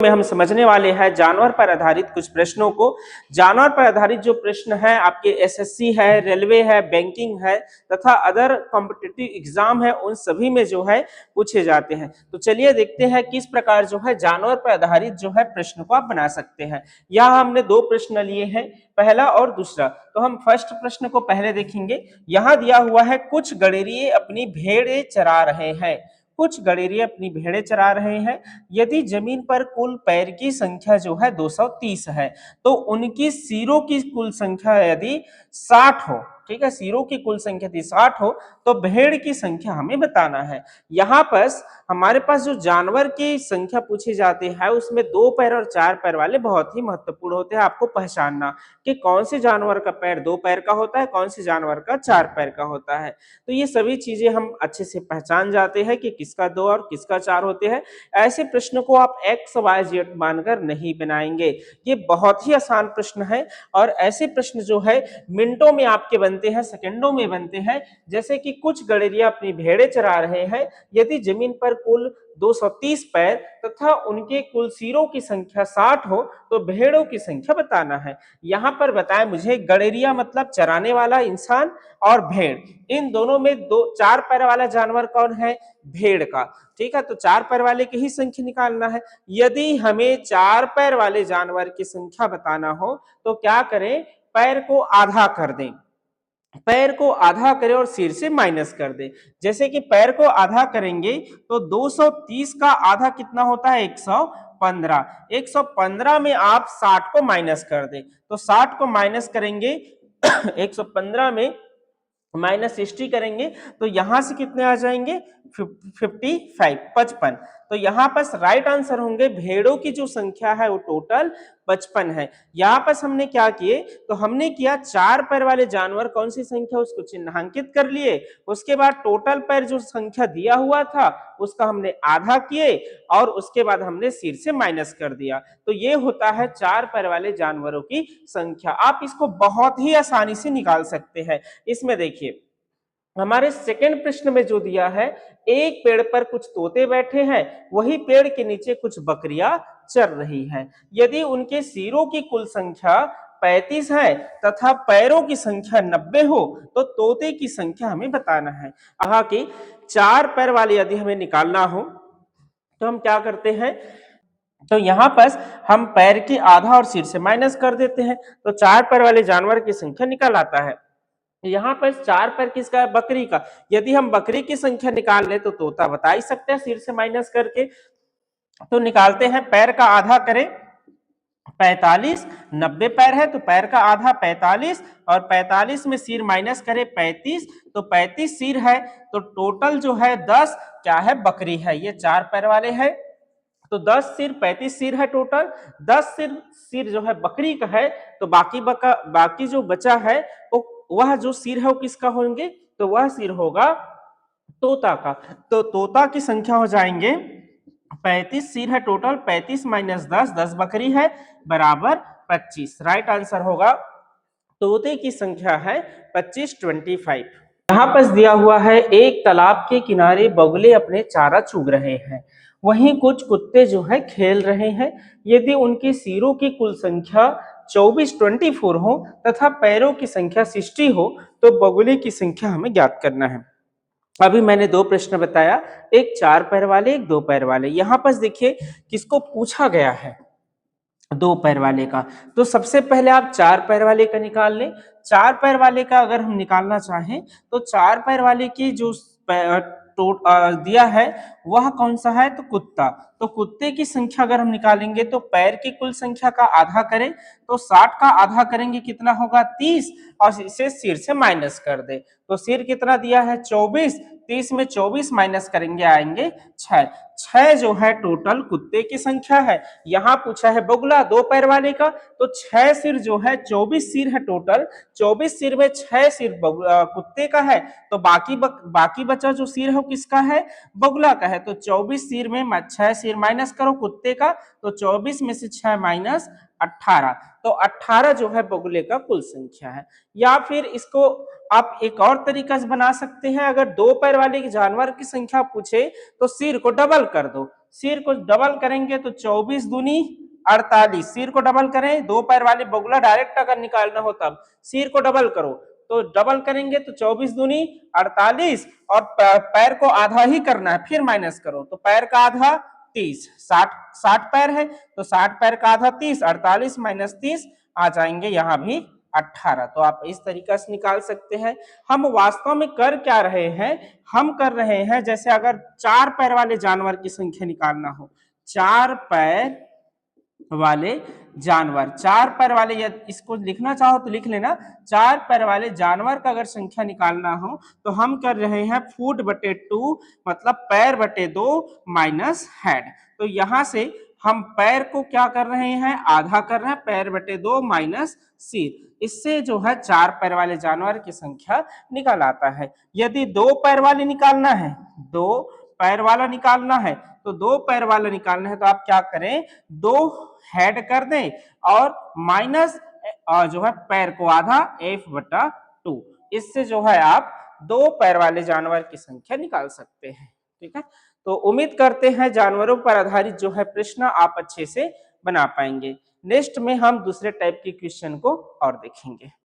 में हम समझने वाले हैं जानवर पर आधारित कुछ प्रश्नों को। जानवर पर आधारित जो प्रश्न है आपके एसएससी है, रेलवे है, बैंकिंग है तथा अदर कॉम्पिटिटिव एग्जाम है, उन सभी में जो है पूछे जाते हैं। तो चलिए देखते हैं किस प्रकार जो है जानवर पर आधारित जो है प्रश्न को आप बना सकते हैं। यहाँ हमने दो प्रश्न लिए हैं, पहला और दूसरा। तो हम फर्स्ट प्रश्न को पहले देखेंगे। यहाँ दिया हुआ है कुछ गडेरिए अपनी भेड़ें चरा रहे हैं। कुछ गडेरिए अपनी भेड़ें चरा रहे हैं। यदि जमीन पर कुल पैर की संख्या जो है 230 है तो उनकी सिरों की कुल संख्या यदि 60 हो, ठीक है, सिरों की कुल संख्या यदि 60 हो तो भेड़ की संख्या हमें बताना है। यहाँ पर हमारे पास जो जानवर की संख्या पूछी जाती है उसमें 2 पैर और 4 पैर वाले बहुत ही महत्वपूर्ण होते हैं। आपको पहचानना कि कौन से जानवर का पैर 2 पैर का होता है, कौन से जानवर का 4 पैर का होता है। तो ये सभी चीजें हम अच्छे से पहचान जाते हैं कि किसका 2 और किसका 4 होते हैं। ऐसे प्रश्न को आप एक्स वाई जेड मानकर नहीं बनाएंगे। ये बहुत ही आसान प्रश्न है और ऐसे प्रश्न जो है मिनटों में आपके बनते हैं, सेकंडों में बनते हैं। जैसे कि कुछ गडेरिया अपनी भेड़ें चरा रहे हैं। यदि जमीन पर कुल 230 पैर तथा उनके कुल सिरों की संख्या 60 हो तो भेड़ों की संख्या बताना है। यहाँ पर बताएं मुझे, गडेरिया मतलब चराने वाला इंसान और भेड़, इन दोनों में 4 पैर वाला जानवर कौन है? भेड़ का। ठीक है, तो 4 पैर वाले की ही संख्या निकालना है। यदि हमें 4 पैर वाले जानवर की संख्या बताना हो तो क्या करें? पैर को आधा कर दें, पैर को आधा करें और सिर से माइनस कर दें। जैसे कि पैर को आधा करेंगे तो 230 का आधा कितना होता है? 115। 115 में आप 60 को माइनस कर दें, तो 60 को माइनस करेंगे 115 में माइनस 60 करेंगे तो यहां से कितने आ जाएंगे? 55। तो यहाँ पर राइट आंसर होंगे भेड़ों की जो संख्या है वो टोटल 55 है। यहाँ पर हमने क्या किए? तो हमने किया 4 पैर वाले जानवर कौन सी संख्या उसको चिन्हांकित कर लिए, उसके बाद टोटल पैर जो संख्या दिया हुआ था उसका हमने आधा किए और उसके बाद हमने सिर से माइनस कर दिया। तो ये होता है 4 पैर वाले जानवरों की संख्या। आप इसको बहुत ही आसानी से निकाल सकते हैं। इसमें देखिए हमारे सेकंड प्रश्न में जो दिया है, एक पेड़ पर कुछ तोते बैठे हैं, वही पेड़ के नीचे कुछ बकरियां चर रही हैं। यदि उनके सिरों की कुल संख्या 35 है तथा पैरों की संख्या 90 हो तो तोते की संख्या हमें बताना है। कहा कि 4 पैर वाले यदि हमें निकालना हो तो हम क्या करते हैं? तो यहाँ पर हम पैर की आधा और सिर से माइनस कर देते हैं तो 4 पैर वाले जानवर की संख्या निकल आता है। यहाँ पर 4 पैर किसका है? बकरी का। यदि हम बकरी की संख्या निकाल ले तो तोता बता ही सकते हैं सिर से माइनस करके। तो निकालते हैं, पैर का आधा करें 45, 90 पैर है तो पैर का आधा 45 और 45 में सिर माइनस करें 35 तो 35 सिर है। तो टोटल जो है 10 क्या है? बकरी है। ये 4 पैर वाले है तो 10 सिर 35 सिर है टोटल। 10 सिर जो है बकरी का है तो बाकी जो बचा है वो वह जो सिर है वो किसका होंगे? तो वह सिर होगा तोता का। तो तोता की संख्या हो जाएंगे 35 सिर है टोटल, 35 माइनस 10, 10 बकरी है बराबर 25। राइट आंसर होगा तोते की संख्या है 25, 25। यहाँ पर दिया हुआ है एक तालाब के किनारे बगुले अपने चारा चुग रहे हैं, वहीं कुछ कुत्ते जो है खेल रहे हैं। यदि उनकी सिरों की कुल संख्या 24 हो तथा पैरों की संख्या 60 हो तो बगुले की संख्या हमें ज्ञात करना है। अभी मैंने दो प्रश्न बताया, एक 4 पैर वाले, एक 2 पैर वाले। यहाँ पर देखिए किसको पूछा गया है? 2 पैर वाले का। तो सबसे पहले आप 4 पैर वाले का निकाल लें। 4 पैर वाले का अगर हम निकालना चाहें तो 4 पैर वाले की जो दिया है वह कौन सा है? तो कुत्ता। तो कुत्ते की संख्या अगर हम निकालेंगे तो पैर की कुल संख्या का आधा करें तो 60 का आधा करेंगे कितना होगा? 30 और इसे सिर से माइनस कर दे तो सिर कितना दिया है? 24। 30 में 24 माइनस करेंगे आएंगे 6। 6 जो है टोटल कुत्ते की संख्या है। यहाँ पूछा है बगुला 2 पैर वाले का तो 6 सिर जो है 24 सिर है टोटल। 24 सिर में 6 सिर कुत्ते का है तो बाकी बचा जो सिर है वो किसका है? बगुला का है। तो 24 सिर में 6 सिर माइनस करो कुत्ते का तो 24 में से 6 माइनस 18 तो 18 जो है बगुले का कुल संख्या है। या फिर इसको आप एक और तरीका से बना सकते हैं, अगर 2 पैर वाले जानवर की संख्या पूछे तो सिर को डबल कर दो सिर को डबल करेंगे तो 24 दूनी 48, सिर को डबल करें, दो पैर वाले बगुला डायरेक्ट अगर निकालना हो तब सिर को डबल करो, तो डबल करेंगे तो 24 दूनी 48 और पैर को आधा ही करना है, फिर माइनस करो तो पैर का आधा 30, 60 पैर है तो 60 पैर का आधा 30, 48 माइनस 30 आ जाएंगे यहाँ भी 18। तो आप इस तरीका से निकाल सकते हैं। हम वास्तव में कर क्या रहे हैं, हम कर रहे हैं जैसे अगर 4 पैर वाले जानवर की संख्या निकालना हो, 4 पैर वाले जानवर, 4 पैर वाले, या इसको लिखना चाहो तो लिख लेना, 4 पैर वाले जानवर का अगर संख्या निकालना हो तो हम कर रहे हैं फुट बटे 2 मतलब पैर बटे 2 माइनस हेड। तो यहां से हम पैर को क्या कर रहे हैं, आधा कर रहे हैं, पैर बटे 2 माइनस सिर, इससे जो है 4 पैर वाले जानवर की संख्या निकल आता है। यदि 2 पैर वाले निकालना है, 2 पैर वाला निकालना है तो 2 पैर वाला निकालना है तो आप क्या करें, 2 हेड कर दें और माइनस जो है पैर को आधा f बटा 2, इससे जो है आप 2 पैर वाले जानवर की संख्या निकाल सकते हैं। ठीक है, तो उम्मीद करते हैं जानवरों पर आधारित जो है प्रश्न आप अच्छे से बना पाएंगे। नेक्स्ट में हम दूसरे टाइप के क्वेश्चन को और देखेंगे।